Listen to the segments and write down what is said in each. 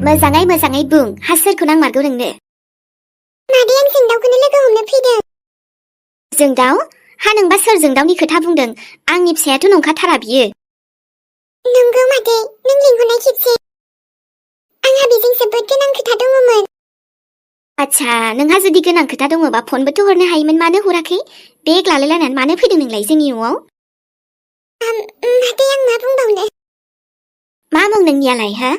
मोजाङै बुं हा सोरखौ नांमारगौ नोंनो? मादै आं जोंदावखौनो लोगो हमनो फैदों। जोंदाव? हा नोंबा सोर जोंदावनि खोथा बुंदों? आंनि फिसायाथ' नंखाथारा बियो। नंगौ मादै, नों लिंहरनाय खेबसे आंहा बेजों जोबोद गोनां खोथा दङमोन। आच्छा, नोंहा जुदि गोनां खोथा दङबा फनबोथ' हरनो हायोमोन, मानो हराखै? बेग लालायलायनानै मानो फैदों नोंलाय जोंनि न'आव? मादै आं मा बुंबावनो? मा मुं नोंनियालाय हो?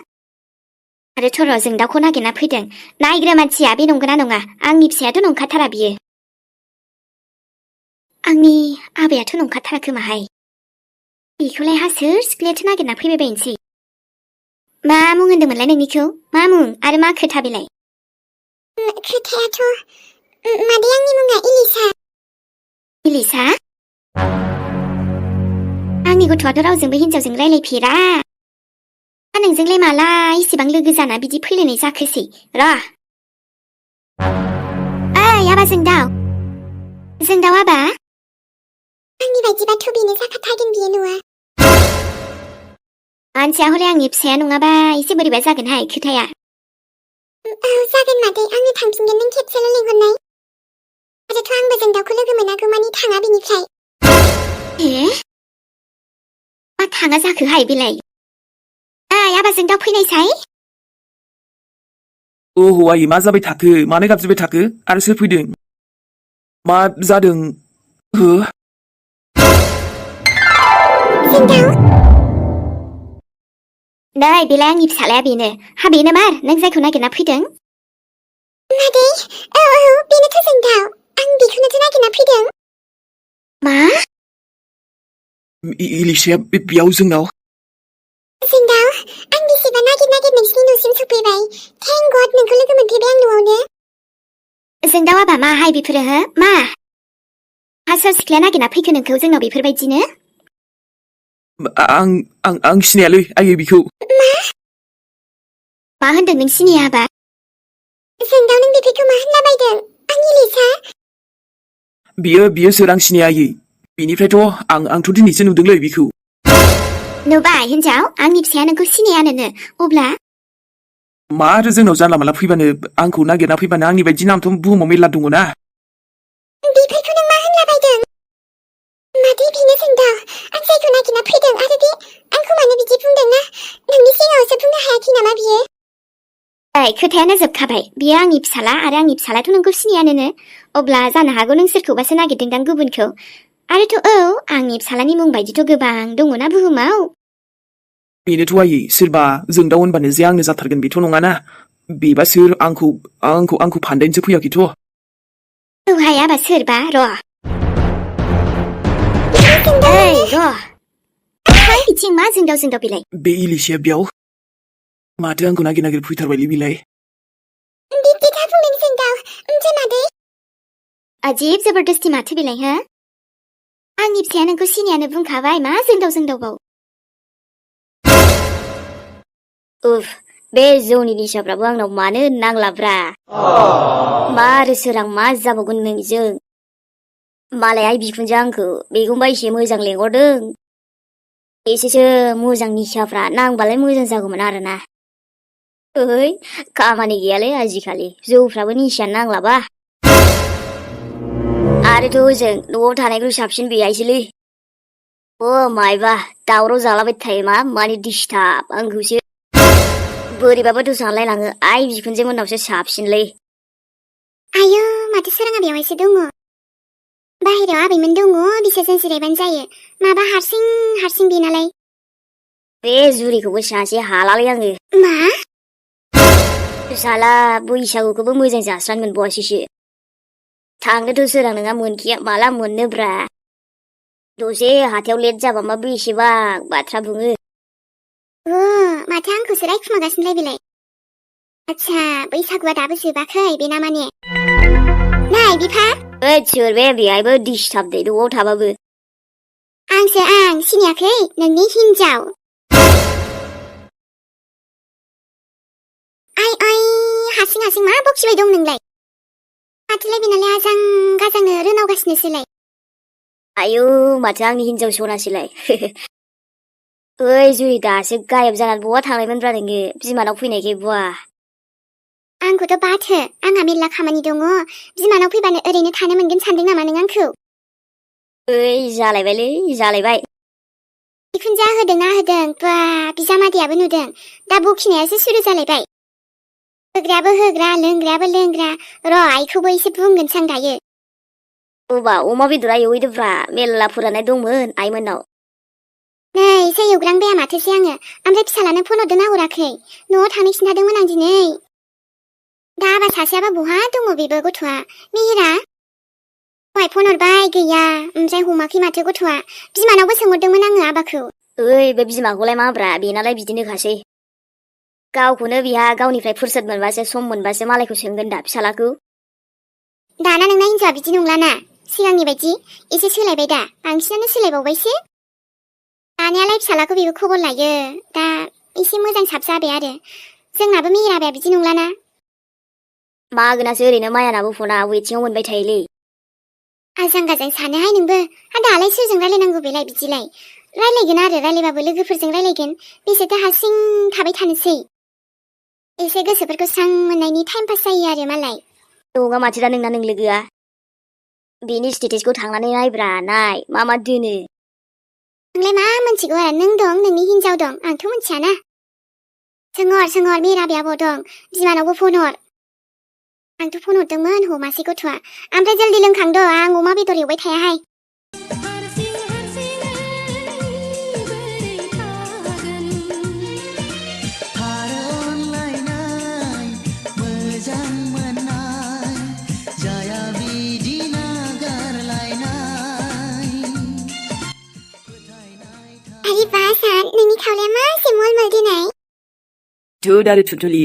आरो थर' जोंदावखौ नागिरना फैदों। नायग्रो मानसिया बे नंगौना नङा? आंनि फिसायाथ' नंखाथारा बियो। आंनि आबायाथ' नंखाथारा खोमाहाय। बेखौलाय हा सोर सिख्लायाथो नागिरना फैबाय बायनोसै। मा मुं होन्दोंमोनलाय नोंनिखौ? मा मुं आरो मा खोथा बेलाय? खोथायाथ' मादै आंनि मुङा इलिसा। इलिसा? आंनि गथ'आथ' रावजोंबो हिनजावजों रायलायफेरा। नोंजोंलाय माला इसेबां लोगो जाना बिदि फैलायनाय जाखोसै? र' ओइ आबा जोंदाव आबा। आंनि बायदिबाथ' बेनो जाखाथारगोन बियो न'आ। मानसिया हले आंनि फिसाया नङाबा एसे बोरैबा जागोनहाय खोथाया। औ जागोन मादै, आङो थांफिनगोन नों खेबसेल' लिंहरनाय। आरोथ' आंबो जोंदावखौ लोगो मोनागौ मानि थाङा बेनिफ्राय। मा थाङा जाखोहाय बेलाय? ओइ आबा जोंदाव फैनायसाय। ओहो आयै, मा जाबाय थाखो? मानो गाबज्रिबाय थाखो? आरो सोर फैदों? मा जादों? हो? जोंदाव? नै बेलाय आंनि फिसालाया बेनो। हा बेनो मार नों जायखौ नागिरना फैदों? मादै, औ बेनोथ' जोंदाव। आं बेखौनोथ' नागिरना फैदों। मा? इलिसाया बेयाव जोंनाव? जोंदाव, आं बेसेबा नागिर नोंसिनि न'सिम सफैबाय। थेंक गड नोंखौ लोगो मोनफैबाय आं न'आवनो। जोंदाव आबा माहाय बेफोरो हो? मा? हा सोर सिख्लाया नागिरना फैखो नोंखौ जोंनाव बेफोरबायदिनो? आं सिनायालै आयै बिखौ। मा होनदों नों सिनाया आबा? जोंदाव नों बेफोरखौ मा होनलाबायदों? आं इलिसा। बियो सोर आं सिनाया आयै। बेनिफ्रायथ' आंथ' दिनैसो नुदोंलै बिखौ। नुबाय हिनजाव, आंनि फिसाया नोंखौ सिनायानोनो। अब्ला मा आरो जोंनाव जानला मानला फैबानो, आंखौ नागिरना फैबानो आंनि बायदि नामथ' बुहुमाव मेरला दङना। बेफोरखौ नों मा होनलाबायदों? मादै बेनो जोंदाव, आं जायखौ नागिरना फैदों। आरो बे आंखौ मानो बिदि बुंदों ना? नोंनि सिगाङावसो बुंनो हायाखै नामा बियो? ओइ खोथायानो जोबखाबाय। बियो आंनि फिसाला आरो आंनि फिसालाथ' नोंखौ सिनायानोनो। अब्ला जानो हागौ नों सोरखौबासो नागिरदोंदां गुबुनखौ। आरोथ' औ, आंनि फिसालानि मुं बायदिथ' गोबां दङना बुहुमाव। बेनोथ' आयै, सोरबा जोंदाव होनबानो जे आंनो जाथारगोन बेथ' नङाना। बेबा सोर? आंखौ फान्दायनोसो फैयाखैथ'। औहाय आबा सोरबा? र' ओइ र' थां बिथिं, मा जोंदाव बेलाय? बे इलिसाया बेयाव? माथो आंखौ नागिर फैथारबायलै बिलाय। बिब्दि दा बुंदों जोंदाव। ओमफ्राय मादै? अजीब जबरदस्ती माथो बेलाय हो? आंनि फिसाया नोंखौ सिनायानो बुंखाबाय, मा जोंदावबाव? उफ, बे जौनि निसाफ्राबो आंनाव मानो नांलाब्रा? मा आरो सोर आं मा जाबावगोन नोंजों? मालाय आइ बिखुनजोआ आंखौ बेखौबा एसे मोजां लेंहरदों। एसेसो मोजां निसाफ्रा नांबालाय मोजां जागौमोन आरोना। ओइ, खामानि गैयालै आजिखालि, जौफ्राबो निसायानो नांलाबा। आरोथ' ओजों न'आव थानायख्रुइ साबसिन बेहायसोलै। मायबा दावराव जालाबाय थायो माने डिस्टार्ब आंखौसो। बोरैबाबोथ' सानलायलाङो आइ बिखुनजो मोननावसो साबसिनलै। आयौ, माथो सोराङा बेवहायसो दङ। बाहेरायाव आबैमोन दङ, बिसोरजों जिरायबानो जायो। माबा हारसिं बेनालाय। बे जुरिखौबो सासे हालालै आङो। मा? साला बैसागुखौबो मोजां जास्रानो मोनबावासैसो। थांनोथ' सोरां नोङा मोनखिया माला मोननोब्रा। दसे हाथायाव लेट जाबा मा बेसेबां बाथ्रा बुङो। माथो आंखौसो रायखुमागासिनोलाय बेलाय। आच्छा, बैसागुआ दाबो जोबाखै बेना माने। नै बिफा। सोर बे बेहायबो डिस्टार्ब दे न'आव थाबाबो। आंसो आं, सिनायाखै? नोंनि हिनजाव। आइ हारसिं मा बखिबाय दं नोंलाय? माथोलाय बेनालाय आजां गाजांनो रोनावगासिनोसोलाय। आयौ, माथो आंनि हिनजाव सनासोलाय। ओइ जुलि दासो गायब जानानै बहा थांनायमोनब्रा नोङो बिमानाव फैनायखाय बुवा आंखौथ' बाथो आंहा मेरला खामानि दङ बिमानाव फैबानो ओरैनो थानो मोनगोन सानदों नामा नों आंखौ ओइ जालायबायलै जालायबाय बिखुनजोआ होदोंना होदों बा बिजामादैयाबो नुदों दा बखिनायासो सुरु जालायबाय होग्रायाबो होग्रा लोंग्रायाबो लोंग्रा र' आइखौबो एसे बुंगोनसो आं दायो अबा अमा बेदरा एवहैदोब्रा मेरला फोराननाय दंमोन आइमोननाव नै एसे एवग्रांबाया माथोसै आङो ओमफ्राय फिसालानो फन हरदोंना हराखै न'आव थांनो खिन्थादोंमोन आं दिनै दा आबा सासेयाबा बहा दङ बेबो गथ'आ मेहेरा दहाय फन हरबाय गैया ओमफ्राय हमाखै माथो गथ'आ बिमानावबो सोंहरदोंमोन आङो आबाखौ ओइ बे बिमाखौलाय माब्रा बेनालाय बिदिनोखासै गावखौनो बिहा गावनिफ्राय फुरसत मोनबासो सम मोनबासो मालायखौ सोंगोन दा फिसालाखौ दाना नोंना हिन्जावआ बिदि नंलाना सिगांनि बायदि एसे सोलायबाय दा बांसिनानो सोलायबावबायसो दानियालाय फिसालाखौ बेबो खबर लायो दा एसे मोजां साब जाबाय आरो जोंनाबो मेहेराबाया बिदि नंलाना मागोनासो ओरैनो मायानाबो फना वेटिंआव मोनबाय थायोलै आजां गाजां सानोहाय नोंबो दालाय सोरजों रायलायनांगौ बेलाय बिदिलाय रायलायगोन आरो रायलायबाबो लोगोफोरजों रायलायगोन बेसेथो हारसिं थाबाय थानोसै एसे गोसोफोरखौ स्रां मोननायनि टाइम पास जायो आरो मालाय नङा माथो दा नोंना नों लोगोआ बेनि स्टेटासखौ थांनानै नायब्रा नाय मा मा दोनो नोंलाय मा मोनथिगौ आरो नों दं नोंनि हिन्जाव दं आंथ' मोनथियाना सोंहर मेहेराबाया आब' दं बिमानावबो फन हर आंथ' फन हरदोंमोन हमासै गथ'आ ओमफ्राय जल्दि लोंखांद' आं अमा बेदर एवबाय थायाहाय आरे बा सान नोंनि खावलाया मासे मलमल दिनै धुद आरो थुथुलि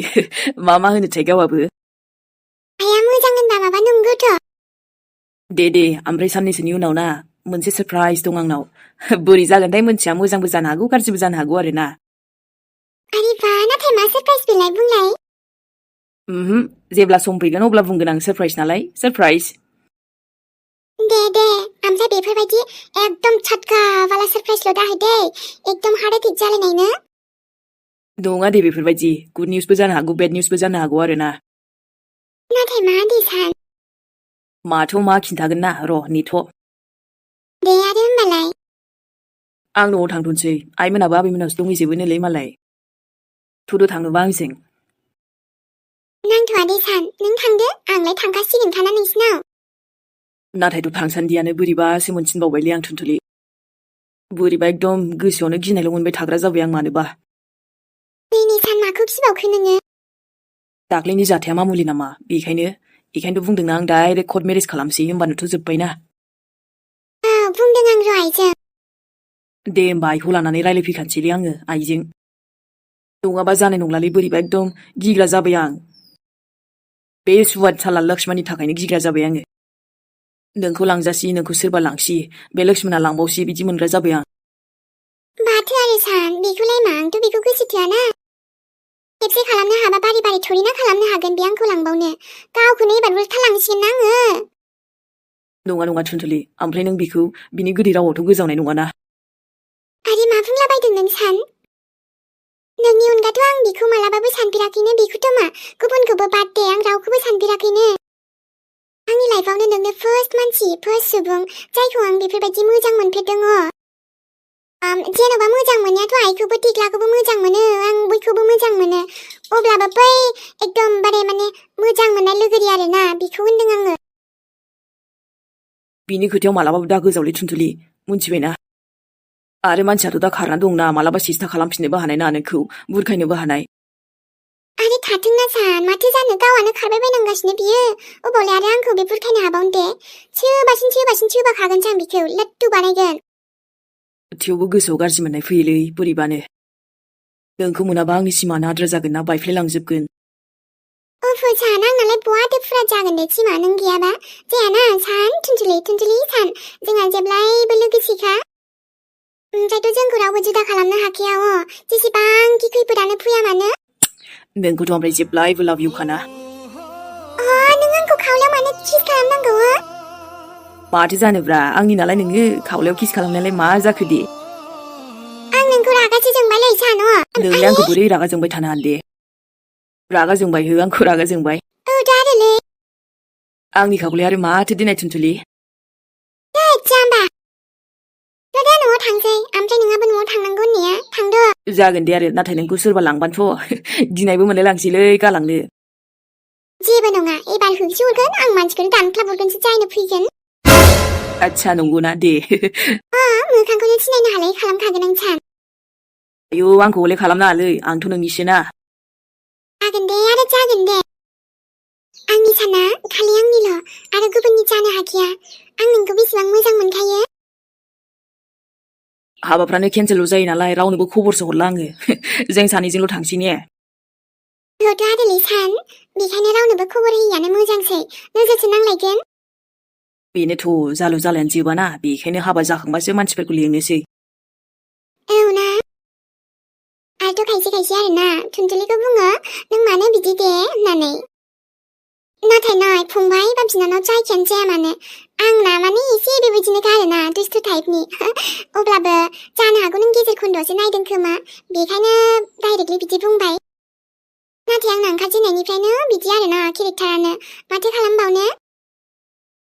मा होनोथाय गावाबो आया मोजां होनबा माबा नंगौथ' दे ओमफ्राय साननैसोनि उनाव ना मोनसे सारप्राइज दं आंनाव बोरै जागोनथाय मोनथिया मोजांबो जानो हागौ गाज्रिबो जानो हागौ आरो ना आरे बा नाथाय मा सारप्राइज बेलाय बुंलाय जेब्ला सम फैगोन अब्ला बुंगोन आं सारप्राइज नालाय सारप्राइज दे ओमफ्राय बेफोरबायदि एकदम छटका वाला सारप्राइजल' दाहो दे एकदम हार्ट एटेक जालायनायनो नङा दे बेफोरबायदि गुड निउसबो जानो हागौ बेड निउसबो जानो हागौ आरो ना नाथाय मा दे सान माथ' मा खिन्थागोन ना र' नेथ' दे आरो होमबालाय आं न'आव थांथ'नोसै आइमोनाबो आबैमोनावसो दंहैजोबो मालाय थुदो थांनोबा आंजों नांथ'आ दे सान नों थांदो आंलाय थांखासिगोनखाना नोंसिनाव नाथायथ' थांसान्दियानो बोरैबासो मोनसिनबावबायलै आं थुनथुलि बोरैबा एकदम गोसोआवनो गिनायल' मोनबाय थाग्रा जाबाय आं मानोबा नै सान माखौ गिबावखो नोङो दाख्लैनि जाथाया मामुलि नामा बेखायनोथ' बुंदोंना आं डाइरेक्ट कर्ट मेरेज खालामसै होमबानोथ' जोब्बायना बुंदों आं र' आइजों दे होमबा आइखौ लानानै रायलायफैखानोसैलै आङो आइजों नङाबा जानाय नंलालै बोरैबा एकदम गिग्रा जाबाय आं बे सुवाद साला लक्ष्मणनि थाखायनो गिग्रा जाबाय आङो नोंखौ लांजासि नोंखौ सोरबा लांसि बे लक्ष्मणा लांबावसि बिदि मोनग्रा जाबाय आं माथो आरो सान बेखौलाय मा आंथ' बेखौ गोसोथोआना खेबसे खालामनो हाबा बारि थरि ना खालामनो हागोन बे आंखौ लांबावनो गावखौनो एबार उल्था लांसिगोन ना आङो नङा थुनथुलि ओमफ्राय नों बेखौ बिनि गोदै रावावथ' गोजावनाय नङाना आरे मा बुंलाबायदों नों सान नोंनि अनगाथ' आं बेखौ मालाबाबो सानफेराखैनो बेखौथ' मा गुबुनखौबो बाद दे आं रावखौबो सानफेराखैनो आंनि लाइफआवनो नोंनो फार्स्ट मानसि फार्स्ट सुबुं जायखौ आं बेफोरबायदि मोजां मोनफेरदों जेन'बा मोजां मोननायाथ' आइखौबो टिक्लाखौबो मोजां मोनो आं बयखौबो मोजां मोनो अब्लाबो बै एकदमबारे माने मोजां मोननाय लोगोरि आरो ना बेखौ होनदों आङो बिनि खोथायाव मालाबाबो दा गोजावलै थुनथुलि मोनथिबायना आरो मानसियाथ' दा खारना दंना मालाबा सेस्था खालामफिननोबो हानाय ना नोंखौ बुरखायनोबो हानाय आरे थाथोंना सान माथो जानो गावआनो खारबाय बायनांगासिनो बियो अबावलाय आरो आंखौ बे बुरखायनो हाबावनो दे सोबाखागोनसो आं बिखौ लाट्टु बानायगोन थेवबो गोसोआव गाज्रि मोननाय फैयोलै बोरैबानो नोंखौ मोनाबा आंनि सिमानो आद्रा जागोन ना बायफ्लेलांजोबगोन उफु सान आंनालाय बहाथो फुरा जागोन दे सिमा नों गैयाबा जायाना सान थुनथुलि सान जोंहा जेब्लायबो लोगोसेखा ओमफ्रायथ' जोंखौ रावबो जुदा खालामनो हाखाया जेसेबांखि खैफोदानो फैया मानो नोंखौथ' ओमफ्राय जेब्लायबो लाभ इउखाना नों आंखौ खावलायाव मानो किस खालामनांगौ माथो जानोब्रा आंनि नालाय नोङो खावलायाव किस खालामनायालाय मा जाखो दे आं नोंखौ रागासो मारै जानो नोंलाय आंखौ बोरै रागा जोंबाय थानो हान्दे रागा जोंबाय हो आंखौ रागा जोंबाय औ दाआरोलै आंनि खाखौलाय आरो माथो दिनै थुनथुलि जाम्बा दा न'आव थांसै ओमफ्राय नोंहाबो न'आव थांनांगौ होननाया थांदो जागोन दे आरो नाथाय नोंखौ सोरबा लांबानोथ' गिनायबो मोनलाय लांसैलै गालांनो जेबो नङा एबार होसो हरगोन आं मानसिखौनो दानख्लाब हरगोनसो जायनो फैगोन आदसा नंगौना दे मोखांखौनो सिनायनो हालाय खालामखागोन आं सान आयौ आंखौ हले खालामनाङालै आंथ' नोंनिसोना जागोन दे आरो जागोन दे आंनि साना खालि आंनिल' आरो गुबुननि जानो हाखाया आं नोंखौ बेसेबां मोजां मोनखायो हाबाफ्रानो केन्सेल जायो नालाय रावनोबो खबरसो हरला आङो जों सानैजोंल' थांसै ने लथ' आरोलै सान बेखायनो रावनोबो खबर होयियानो मोजांसै नोजोरसो नांलायगोन बेनोथ' जालु जालायानो जोबाना बेखायनो हाबा जाखांबासो मानसिफोरखौ लेंनोसै औ ना आरोथ' खायसे खायसे आरोना थुनथुलिखौ बुङो नों मानो बिदि दे होननानै नाथाय नै फंबाय बा बिनानाव जायखियानो जाया मानो आंना माने एसे बेबायदिनोखा आरोना दुस्थु टाइपनि अब्लाबो जानो हागौ नों गेजेर खन्द'आवसो नायदों खोमा बेखायनो डाइरेक्टलि बिदि बुंबाय नाथाय आंना ओंखारजेननायनिफ्रायनो बिदि आरोना केरेक्टारानो माथो खालामबावनो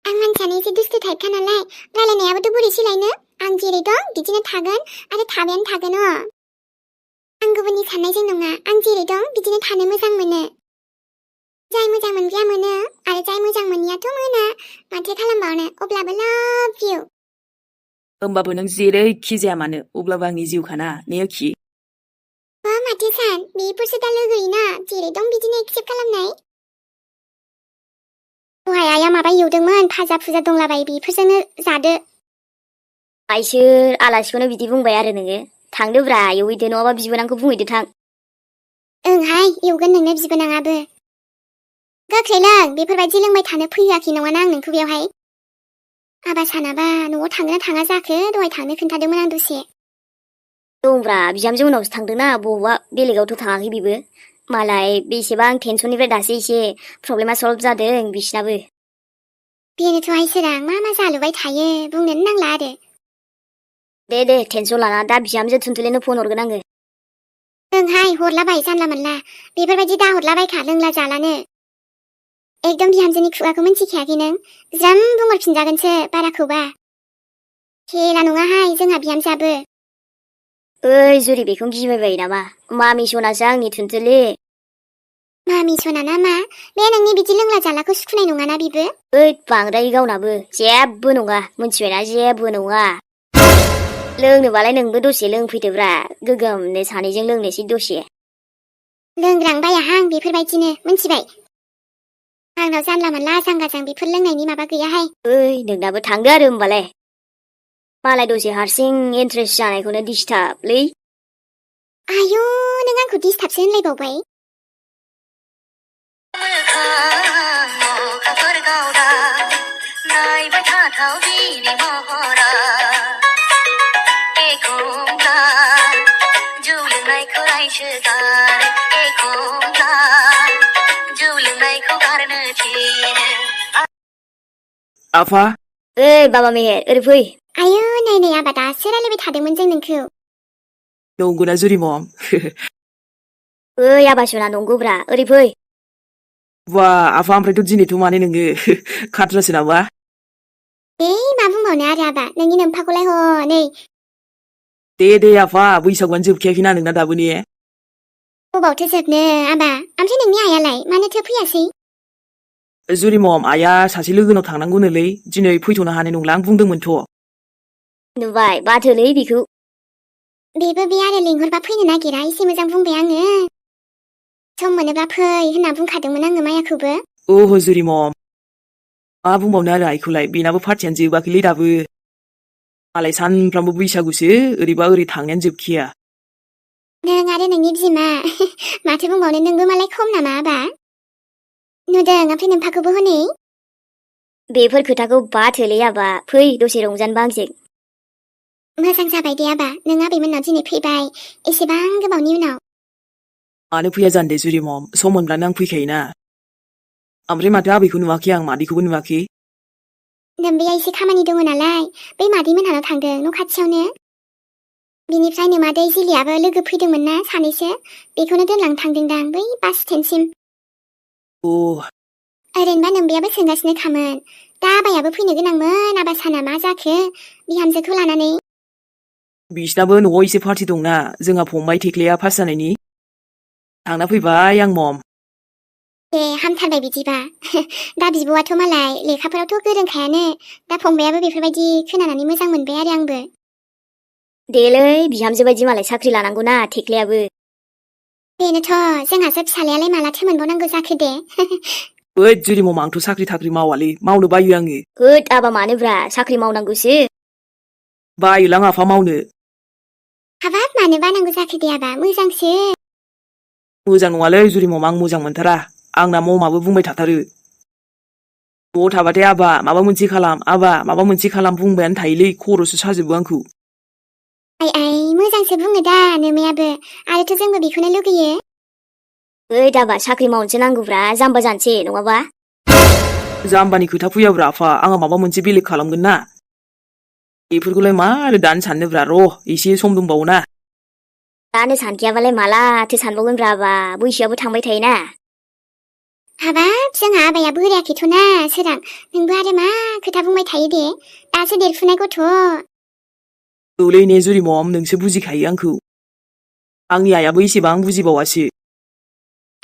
आं मानसियानो एसे दुस्थु टाइपखा नालाय रायलायनायाबोथ' बोरै सोलायनो आं जेरै दं बिदिनो थागोन आरो थाबायानो थागोन आं गुबुननि साननायजों नङा आं जेरै दं बिदिनो थानो मोजां मोनो जाय मोजां मोनग्राया मोनो आरो जाय मोजां मोनियाथ' मोना माथो खालामबावनो अब्लाबो लाभ इउ होमबाबो नों जेरैखि जाया मानो अब्लाबो आंनि जिउखाना नेयोखि माथो सान बेफोरसो दा लोगोयोना जेरै दं बिदिनो एक्सेप्ट खालामनाय दहाय आइया माबा एवदोंमोन भाजा फुजा दंलाबायो बेफोरजोंनो जादो आइसोर आलासिखौनो बिदि बुंबाय आरो नोङो थांदोब्रा एवहैदो नङाबा बिबोनांखौ बुंहैदो थां ओंहाय एवगोन नोंनो बिबोनाङाबो गोख्रै लों बेफोरबायदि लोंबाय थानो फैयाखै नङाना आं नोंखौ बेवहाय आबा सानाबा न'आव थांगोन ना थाङा जाखो दहाय थांनो खोन्थादोंमोन आं दसे दंब्रा बिहामजो उनावसो थांदोंना बबावबा बेलेगावथ' थाङाखै बेबो मालाय बेसेबां टेनसननिफ्राय दासो एसे प्रब्लेमा सल्भ जादों बिसिनाबो बेनोथ'हाय सोरां मा जालुबाय थायो बुंनोनो नांला आरो दे टेनसन लाना दा बिहामजो थुनथुलिनो फन हरगोन आङो ओंहाय हरलाबाय जानला मोनला बेफोरबायदि दा हरलाबायखा लोंला जालानो एकदम बिहामजोनि खुगाखौ मिन्थिखायाखै नों ज्राम बुंहरफिनजागोनसो बाराखौबा खेला नङाहाय जोंहा बिहामजोआबो ओइ जुरि बेखौ गिबायबायो नामा मामि सनासो आंनि थुनथुलि मामि सना ना मा बे नोंनि बिदि लोंला जालाखौ सुखुनाय नङाना बिबो ओइ बांद्राय गावनाबो जेबो नङा मोनथिबायना जेबो नङा लोंनोबालाय नोंबो दसे लोंफैदोब्रा गोगोमनो सानैजों लोंनोसै दसे लोंग्रां बायाहां बेफोरबायदिनो मिन्थिबाय आंनाव जानला मोनला आजां गाजां बेफोर लोंनायनि माबा गैयाहाय ओइ नोंनाबो थांदो आरो होमबालाय मालाय दसे हारसिं इन्ट्रेस्ट जानायखौनो डिस्टार्बलै आयौ नों आंखौ डिस्टार्बसो होनलायबावबाय आफा ओइ बाबा मेहेर ओरै फै आयौ नै आबा दासो रायलायबाय थादोंमोन जों नोंखौ नंगौना जुरि मम ओइ आबासना नंगौब्रा ओरै फै बा आफा ओमफ्रायथ' दिनैथ' माने नोङो खाथ्रासो नामा मा बुंबावनो आरो आबा नोंनि नोमफाखौलाय हनै दे आफा बैसागुआनो जोबखायाखैना नोंना दाबो ने बबावथो जोबनो आबा ओमफ्राय नोंनि आइयालाय मानोथो फैयासै जुरि मम आइया सासे लोगोनाव थांनांगौनोलै दिनै फैथ'नो हानाय नंला आं बुंदोंमोनथ' नुबाय बाथोलै बेखौ बेबो बे आरो लिंहरबा फैनो नागिरा एसे मोजां बुंबाय आङो सम मोनोबा फै होनना बुंखादोंमोन आङो मायाखौबो ओहो जुरि मम मा बुंबावनो आरो आइखौलाय बेनाबो पार्टियानो जोबाखैलै दाबो मालाय सानफ्रामबो बैसागुसो ओरैबा ओरै थांनायानो जोबखाया नों आरो नोंनि बिमा माथो बुंबावनो नोंबो मालाय खम नामा आबा नुदों ओमफ्राय नोमफाखौबो हनै बेफोर खोथाखौ बाथोलै आबा फै दसे रंजानोबा आंजों मोजां जाबाय दे आबा नों आबैमोननाव दिनै फैबाय एसेबां गोबावनि उनाव मानो फैया जानो दे जुरि मम सम मोनब्लानो आं फैखायोना ओमफ्राय माथो आबैखौ नुवाखै आं मादैखौबो नुवाखै दोम्बैया एसे खामानि दङ नालाय बै मादै मोनहानाव थांदों न' खाथियावनो बिनिफ्राय नोमादै जिलियाबो लोगो फैदोंमोन ना सानैसो बेखौनो दोनलां थांदोंदां बै बास स्टेन्डसिम अ ओरैनोबा नोम्बैयाबो सोंगासिनो खामोन दा आबायाबो फैनो गोनांमोन आबा साना मा जाखो बिहामजोखौ लानानै बिसिनाबो न'आव एसे पार्टि दंना जोंहा फंबाय थेख्लिया पास जानायनि थांना फैबाय आं मम दे हामथारबाय बिदिबा दा बिब'आथ' मालाय लेखाफोरावथ' गोरोंखायानो दा फंबायाबो बेफोरबायदि खोनानानै मोजां मोनबाय आरो आंबो देलै बिहामजो बायदि मालाय साख्रि लानांगौना थेख्लियाबो बेनोथ' जोंहासो फिसालायालाय मालाथो मोनबावनांगौ जाखो दे ओद जुरि मम आंथ' साख्रि थाख्रि मावालै मावनो बायो आङो होद आबा मानोब्रा साख्रि मावनांगौसो बायोलां आफा मावनो हाबाब मानो बानांगौ जाखो दे आबा मोजांसो मोजां नङालै जुरि मम आं मोजां मोनथारा आंना ममाबो बुंबाय थाथारो न'आव थाबाथाय आबा माबा मोनसे खालाम आबा माबा मोनसे खालाम बुंबायानो थायोलै खर'सो साजोबो आंखौ आइ मोजांसो बुङो दा नोमायाबो आरोथ' जोंबो बेखौनो लुगैयो ओइ दाबा साख्रि मावनोसो नांगौब्रा जाम्बा जानोसै नङाबा जाम्बानि खोथा फैयाब्रा आफा आंहा माबा मोनसे बेलेग खालामगोन ना बेफोरखौलाय मारो दानो साननोब्रा र' एसे सम दंबावो ना दानो सानखायाबालाय मालाथो सानबावगोनब्रा आबा बैसोआबो थांबाय थायोना हाबाब जोंहा आबाया बोरायाखैथ'ना सोरां नोंबो आरो मा खोथा बुंबाय थायो दे दासो देरफुनाय गथ' औलै ने जुरि मम नोंसो बुजिखायो आंखौ आंनि आइयाबो एसेबां बुजिबावासो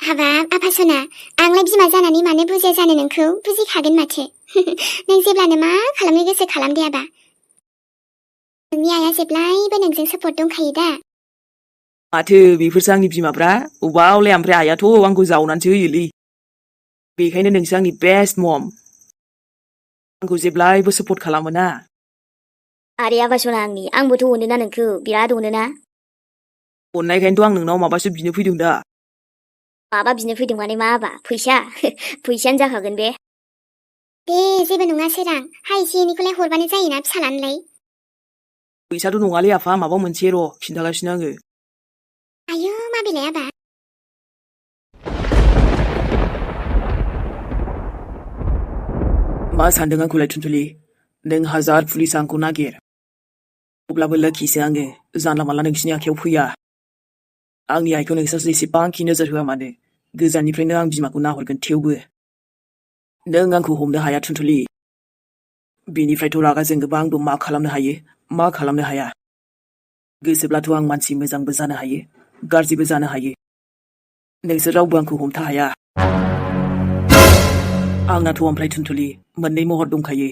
हाबाब आफा सना आंलाय बिमा जानानै मानो बुजिया जानो नोंखौ बुजिखागोन माथो नों जेब्लानो मा खालामनो गोसो खालाम दे आबा नोंनि आइया जेब्लायबो नोंजों सापर्ट दंखायो दा माथो बेफोरसो आंनि बिमाफ्रा अबावलाय ओमफ्राय आइयाथ' आंखौ जावनानैसो होयोलै बेखायनो नोंसो आंनि बेस्ट मम आंखौ जेब्लायबो सापर्ट खालामो ना आरे आबा सना आंनि आंबोथ' अनोना नोंखौ बिराद अनोना अननायखायनोथ' आं नोंनाव माबासो बिनो फैदों दा माबा बिनो फैदों माने मा आबा फैसा फैसायानो जाखागोन बे दे जेबो नङा सोरां हा एसे एनैखौलाय हरबानो जायोना फिसालानोलाय फैसाथ' नङालै आफा माबा मोनसे र' खिन्थागासिनो आङो आयौ माबेलाय आबा मा सानदों आंखौलाय थुनथुलि नों हाजार पुलिस आंखौ नागिर अब्लाबो लोखिसो आङो जानला मानला नोंसिनि आखायाव फैया आंनि आइखौ नोंसोर जेसेबांखि नोजोर होआ मानो गोजाननिफ्रायनो आं बिमाखौ नाहरगोन थेवबो नों आंखौ हमनो हाया थुनथुलि बेनिफ्रायथ' रागाजों गोबां आंबो मा खालामनो हायो मा खालामनो हाया गोसोब्लाथ' आं मानसि मोजांबो जानो हायो गाज्रिबो जानो हायो नोंसोर रावबो आंखौ हमथा हाया आंनाथ' ओमफ्राय थुनथुलि मोननै महर दंखायो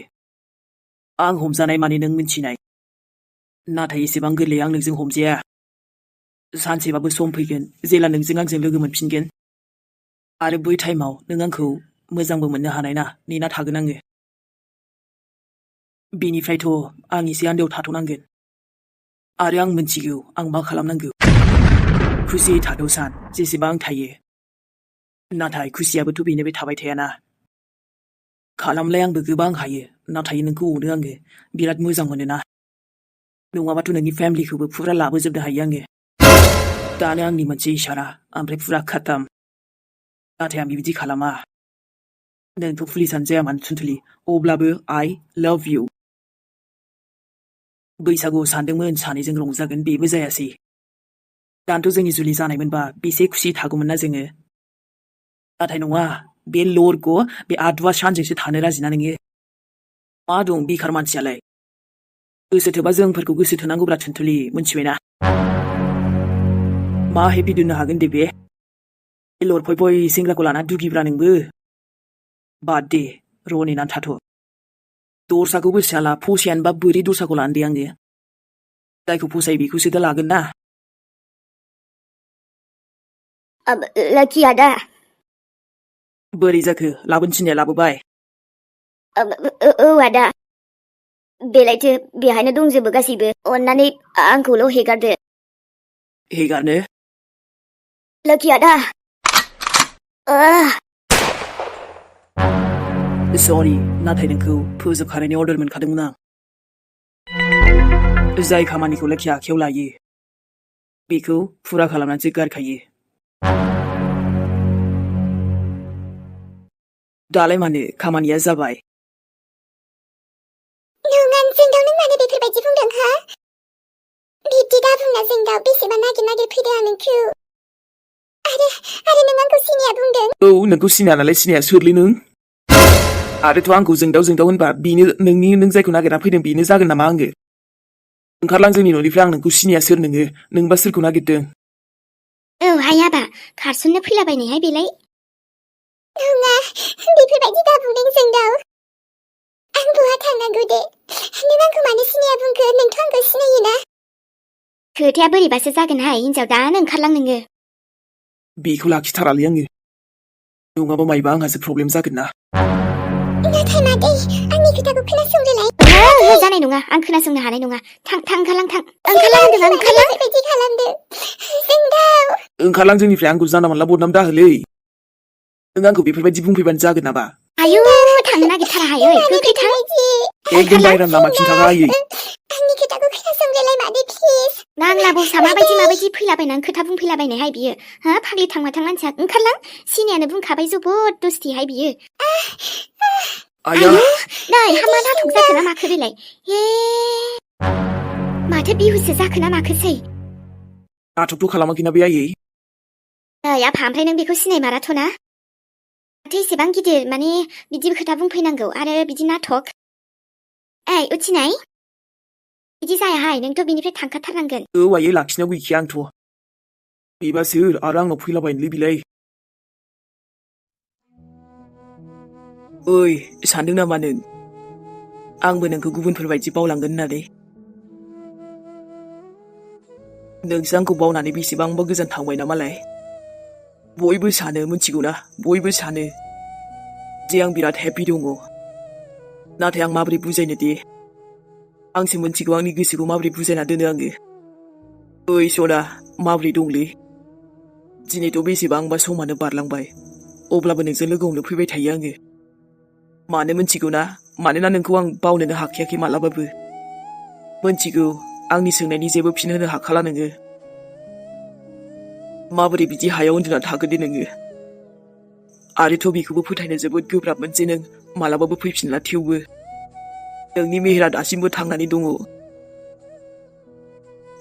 आं हमजानाय माने नों मिन्थिनाय नाथाय एसेबां गोरलै आं नोंजों हमजाया सानसेबाबो सम फैगोन जेला नोंजों आंजों लोगो मोनफिनगोन आरो बै टाइमाव नों आंखौ मोजांबो मोननो हानाय ना नेना थागोन आङो बेनिफ्रायथ' आं एसे आन्दोआव थाथ'नांगोन आरो आं मिन्थिगौ आं मा खालामनांगौ खुसियै थाथौ सान जेसेबां थायो नाथाय खुसियाबोथ' बेनो बे थाबाय थायाना खालामलाय आंबो गोबां हायो नाथाय नोंखौ अनो आङो बिराद मोजां मोनोना नङाबाथ' नोंनि फेमिलिखौबो फुरा लाबोजोबनो हायो आङो दानो आंनि मोनसे इसारा ओमफ्राय फुरा खाताम नाथाय आं बिदि खालामा नोंथ' पुलिसानो जाया मानो थुनथुलि अब्लाबो आइ लाभ इउ बैसागुआव सानदोंमोन सानैजों रंजागोन बेबो जायासै दानोथ' जोंनि जुलि जानायमोनबा बेसे खुसि थागौमोन ना जोङो नाथाय नङा बे लरग' बे आदुवा सानजोंसो थानो राजिना नोङो मा दं बेखार मानसियालाय गोसो थोबा जोंफोरखौ गोसो थोनांगौब्रा थुनथुलि मोनथिबायना मा हेपि दोननो हागोन दे बे लरफय फय सेंग्राखौ लाना दुगिब्रा नोंबो बाद दे र' नेनानै थाथ' दस्राखौ गोसोआला फसायानोबा बोरै दस्राखौ लानो दे आङो जायखौ फसायो बेखौसो दा लागोन ना लाखि आदा बोरै जाखो लाबोनो थिननाया लाबोबाय औ आदा बेलायथो बेहायनो दंजोबो गासैबो अन्नानै आंखौल' हेगारदो हेगारनो लाखि आदा सरि नाथाय नोंखौ फोजोबखानायनि अर्डार मोनखादोंमोन आं जाय खामानिखौ लोखि आखायाव लायो बेखौ फुरा खालामनानैसो गारखायो दालाय मानो खामानिया जाबाय नङा जोंनाव नों मानो बेफोरबायदि बुंदों हो बिब्दि दाबुंना जोंदाव बेसेबा नागिर फैदों आं नोंखौ आरो नों आंखौ सिनाया बुंदों औ नोंखौ सिनाया नालाय सिनाया सोरलै नों आरोथ' आंखौ जोंदाव होनबा बेनो नों जायखौ नागिरना फैदों बेनो जागोन नामा आङो ओंखारलां जोंनि न'निफ्राय आं नोंखौ सिनाया सोर नोङो नोंबा सोरखौ नागिरदों औ हाय आबा खारसननो फैलाबायनायहाय बेलाय नङा बेफोरबायदि दाबुंदों जोंदाव आं बहा थांनांगौ दे नों आंखौ मानो सिनाया बुंखो नोंथ' आंखौ सिनायोना खोथाया बोरैबासो जागोनहाय हिनजाव दानो ओंखारलां नोङो बेखौ लाखिथारालै आङो नङाबा मायबा आंहासो प्रब्लेम जागोन ना नाथाय मादै आंनि खोथाखौ खोनासंदोलाय ओहो जानाय नङा आं खोनासंनो हानाय नङा थां ओंखारलां ओंखारलां होनदों आं ओंखारलां बेबायदि खालामदों जोंदाव ओंखारलां जोंनिफ्राय आंखौ जानला मोनला बदनाम दाहोलै नों आंखौ बेफोरबायदि बुंफैबानो जागोन नामा आयु थांनो नागिरथारा हायो गोख्रै थां एकदम बायरानि लामा खिन्थागा आयै आंनि खोथाखौ खोनासंदोलाय मादै प्लिज नांला बौसा माबायदि फैलाबायनानै खोथा बुंफैलाबायनायहाय बियो हा फाग्लि थां मानसिया ओंखारलां सिनियानो बुंखाबाय जोबोद दुस्थिहाय बियो आया आयु नै हामा नाथक जाखो ना माखो बेलाय हे माथो बिहुसो जाखो ना माखोसै नाटकथ' खालामाखैना बे आयै नै आफा ओमफ्राय नों बेखौ सिनायमाराथ'ना माथो एसेबां गिदिर माने बिदि खोथा बुंफैनांगौ आरो बिदि नाटक ओइ उथिनाय बिदि जायाहाय नोंथ' बिनिफ्राय थांखाथारनांगोन औ आयै लाखिनायाव गैखाया आंथ' बेबा सोर आरो आंनाव फैलाबायनोलै बिलाय ओइ सानदों नामा नों आंबो नोंखौ गुबुनफोरबायदि बावलांगोन होननानै नोंसो आंखौ बावनानै बेसेबांबा गोजान थांबायना मालाय बयबो सानो मिथिगौना बयबो सानो जे आं बिराद हेपि दङ नाथाय आं माबोरै बुजायनो दे आंसो मिथिगौ आंनि गोसोखौ माबोरै बुजायना दोनो आङो ओइ सना माबोरै दंलै दिनैथ' बेसेबांबा समानो बारलांबाय अब्लाबो नोंजों लोगो हमनो फैबाय थायो आङो मानो मिथिगौ ना मानोना नोंखौ आं बावनोनो हाखायाखै मालाबाबो मिथिगौ आंनि सोंनायनि जेबो फिन होनो हाखाला नोङो माबोरै बिदि हायाव उन्दुना थागोन दे नोङो आरोथ' बेखौबो फोथायनो जोबोद गोब्राबमोन जे नों मालाबाबो फैफिनला थेवबो नोंनि मेहेरा दासिमबो थांनानै दङ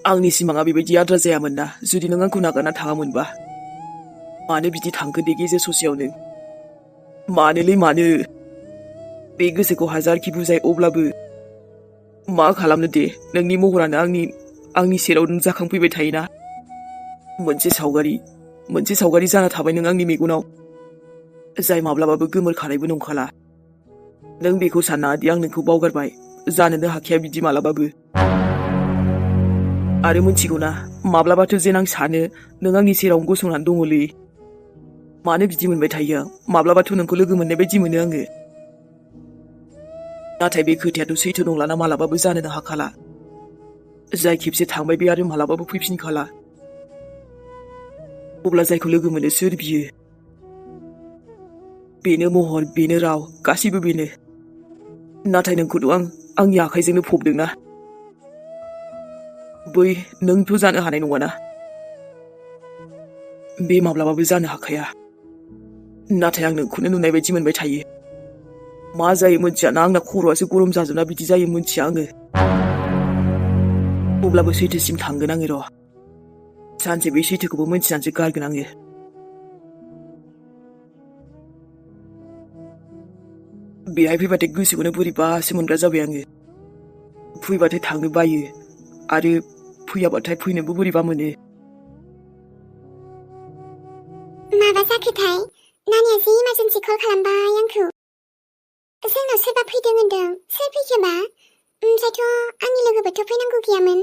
आंनि सिमाङा बेबायदि आद्रा जायामोन ना जुदि नों आंखौ नागारना थाङामोनबा मानो बिदि थांखो दे गेजेर ससेयावनो मानोलै मानो बे गोसोखौ हाजारखि बुजाय अब्लाबो मा खालामनो दे नोंनि महरानो आंनि सेराव जाखांफैबाय थायोना मोनसे सावगारि जाना थाबाय नों आंनि मेगनाव जाय माब्लाबाबो गोमोरखानायबो नंखाला नों बेखौ सानना दि आं नोंखौ बावगारबाय जानोनो हाखाया बिदि मालाबाबो आरो मिथिगौना माब्लाबाथ' जेन आं सानो नों आंनि सेराव गसंनानै दङलै मानो बिदि मोनबाय थायो आं माब्लाबाथ' नोंखौ लोगो मोननाय बायदि मोनो आङो नाथाय बे खोथायाथ' सैथो नंलाना मालाबाबो जानोनो हाखाला जाय खेबसे थांबाय बे आरो मालाबाबो फैफिनखाला अब्ला जायखौ लोगो मोनो सोर बियो बेनो महर बेनो राव गासैबो बेनो नाथाय नोंखौथ' आं आंनि आखाइजोंनो फबदोंना बै नोंथ' जानो हानाय नङाना बे माब्लाबाबो जानो हाखाया नाथाय आं नोंखौनो नुनाय बायदि मोनबाय थायो मा जायो मोनथिया ना आंना खर'आसो गरम जाजोबना बिदि जायो मोनथिया आङो अब्लाबो सैथोसिम थांगोन आङो र' सानसे बे सैथोखौबो मोनथिनानैसो गारगोन आङो बेहाय फैबाथाय गोसोखौनो बोरैबासो मोनग्रा जाबाय आङो फैबाथाय थांनो बायो आरो फैयाबाथाय फैनोबो बोरैबा मोनो माबा जाखोथाय नानिया जि इमारजेन्सि कल खालामबाय आंखौ जोंनाव सोरबा फैदों होनदों सोर फैखोबा ओमफ्रायथ' आंनि लोगोबोथ' फैनांगौ गैयामोन